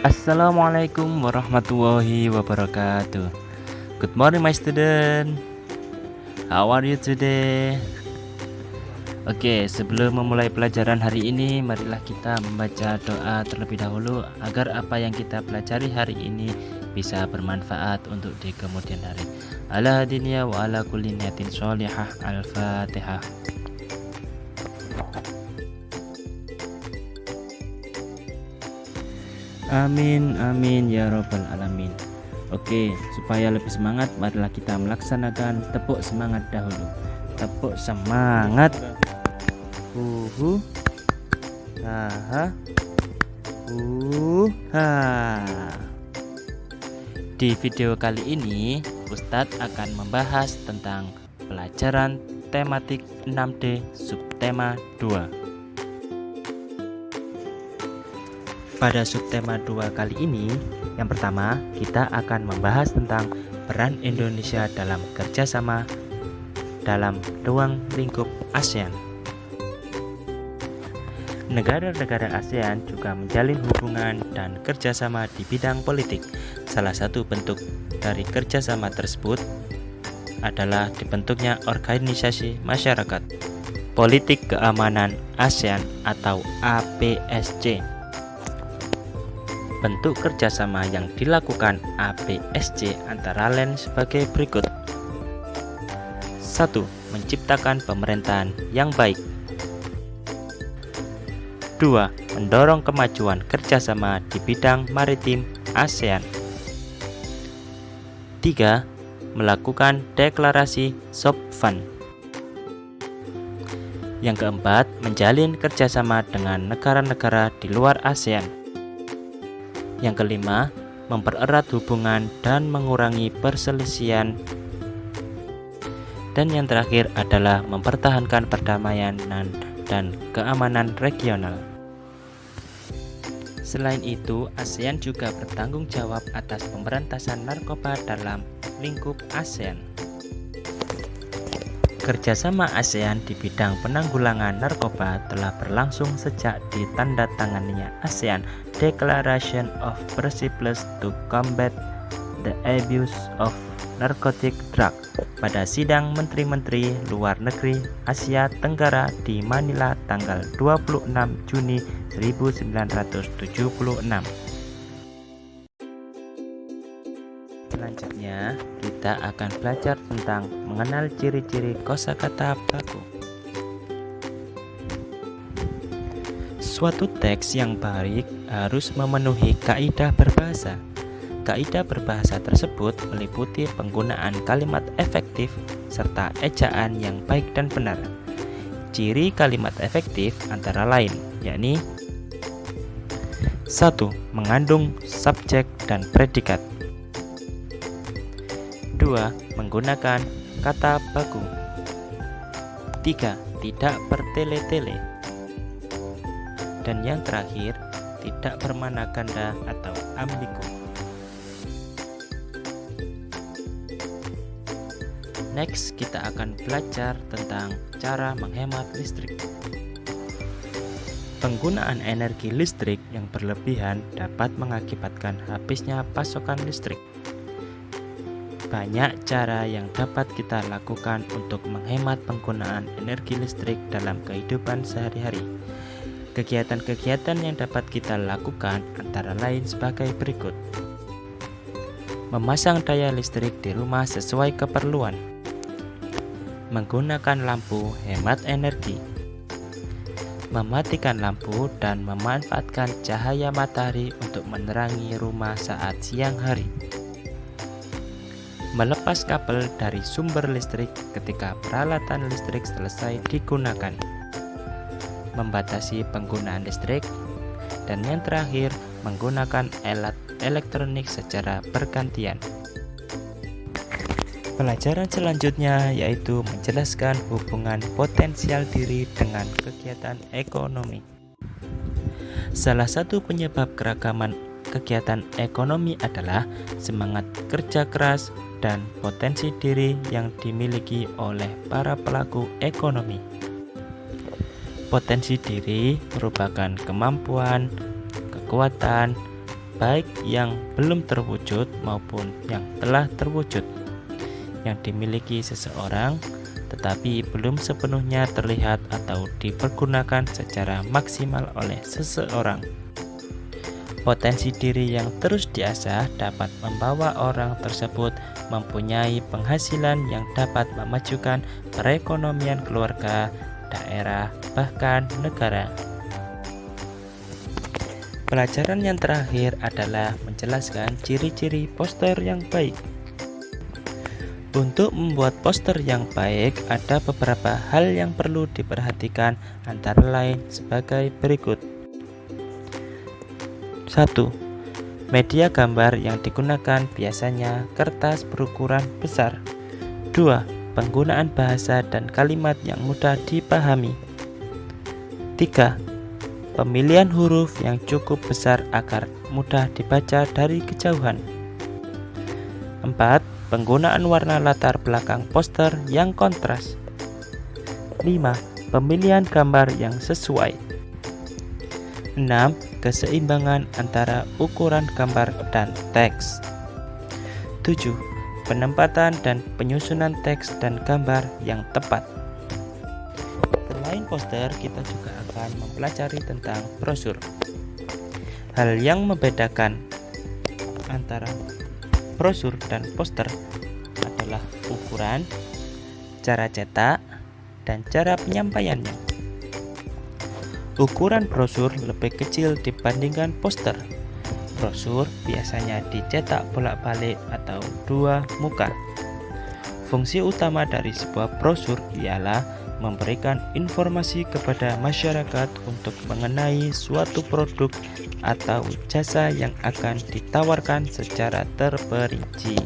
Assalamualaikum warahmatullahi wabarakatuh. Good morning my student. How are you today? Oke, sebelum memulai pelajaran hari ini, marilah kita membaca doa terlebih dahulu agar apa yang kita pelajari hari ini bisa bermanfaat untuk di kemudian hari. Ala hadinya wa ala kulli niyatin sholihah. Al-Fatihah. Amin, amin ya robbal alamin. Oke, supaya lebih semangat, marilah kita melaksanakan tepuk semangat dahulu. Tepuk semangat. Ha. Di video kali ini, Ustadz akan membahas tentang pelajaran tematik 6D subtema 2. Pada subtema 2 kali ini, yang pertama kita akan membahas tentang peran Indonesia dalam kerjasama dalam ruang lingkup ASEAN. Negara-negara ASEAN juga menjalin hubungan dan kerjasama di bidang politik. Salah satu bentuk dari kerjasama tersebut adalah dibentuknya Organisasi Masyarakat Politik Keamanan ASEAN atau APSC. Bentuk kerjasama yang dilakukan APSC antara lain sebagai berikut. 1. Menciptakan pemerintahan yang baik. 2. Mendorong kemajuan kerjasama di bidang maritim ASEAN. 3. Melakukan deklarasi Sopvan. Yang keempat, menjalin kerjasama dengan negara-negara di luar ASEAN. Yang kelima, mempererat hubungan dan mengurangi perselisihan. Dan yang terakhir adalah mempertahankan perdamaian dan keamanan regional. Selain itu, ASEAN juga bertanggung jawab atas pemberantasan narkoba dalam lingkup ASEAN. Kerjasama ASEAN di bidang penanggulangan narkoba telah berlangsung sejak ditandatanganinya ASEAN Declaration of Principles to Combat the Abuse of Narcotic Drug pada sidang Menteri-Menteri Luar Negeri Asia Tenggara di Manila tanggal 26 Juni 1976. Selanjutnya, kita akan belajar tentang mengenal ciri-ciri kosakata baku. Suatu teks yang baik harus memenuhi kaidah berbahasa. Kaidah berbahasa tersebut meliputi penggunaan kalimat efektif serta ejaan yang baik dan benar. Ciri kalimat efektif antara lain, yakni 1. Mengandung subjek dan predikat. 2. Menggunakan kata baku. 3. Tidak bertele-tele. Dan yang terakhir, tidak bermakna ganda atau ambigu. Next, kita akan belajar tentang cara menghemat listrik. Penggunaan energi listrik yang berlebihan dapat mengakibatkan habisnya pasokan listrik. Banyak cara yang dapat kita lakukan untuk menghemat penggunaan energi listrik dalam kehidupan sehari-hari. Kegiatan-kegiatan yang dapat kita lakukan antara lain sebagai berikut. Memasang daya listrik di rumah sesuai keperluan. Menggunakan lampu hemat energi. Mematikan lampu dan memanfaatkan cahaya matahari untuk menerangi rumah saat siang hari. Melepas kabel dari sumber listrik ketika peralatan listrik selesai digunakan. Membatasi penggunaan listrik. Dan yang terakhir, menggunakan alat elektronik secara bergantian. Pelajaran selanjutnya yaitu menjelaskan hubungan potensial diri dengan kegiatan ekonomi. Salah satu penyebab keragaman kegiatan ekonomi adalah semangat kerja keras dan potensi diri yang dimiliki oleh para pelaku ekonomi. Potensi diri merupakan kemampuan, kekuatan, baik yang belum terwujud maupun yang telah terwujud, yang dimiliki seseorang tetapi belum sepenuhnya terlihat atau dipergunakan secara maksimal oleh seseorang. Potensi diri yang terus diasah dapat membawa orang tersebut mempunyai penghasilan yang dapat memajukan perekonomian keluarga, daerah, bahkan negara. Pelajaran yang terakhir adalah menjelaskan ciri-ciri poster yang baik. Untuk membuat poster yang baik, ada beberapa hal yang perlu diperhatikan, antara lain sebagai berikut. 1. Media gambar yang digunakan biasanya kertas berukuran besar. 2. Penggunaan bahasa dan kalimat yang mudah dipahami. 3. Pemilihan huruf yang cukup besar agar mudah dibaca dari kejauhan. 4. Penggunaan warna latar belakang poster yang kontras. 5. Pemilihan gambar yang sesuai. 6. Keseimbangan antara ukuran gambar dan teks. 7. Penempatan dan penyusunan teks dan gambar yang tepat. Selain poster, kita juga akan mempelajari tentang brosur. Hal yang membedakan antara brosur dan poster adalah ukuran, cara cetak, dan cara penyampaiannya. Ukuran brosur lebih kecil dibandingkan poster. Brosur biasanya dicetak bolak-balik atau dua muka. Fungsi utama dari sebuah brosur ialah memberikan informasi kepada masyarakat untuk mengenai suatu produk atau jasa yang akan ditawarkan secara terperinci.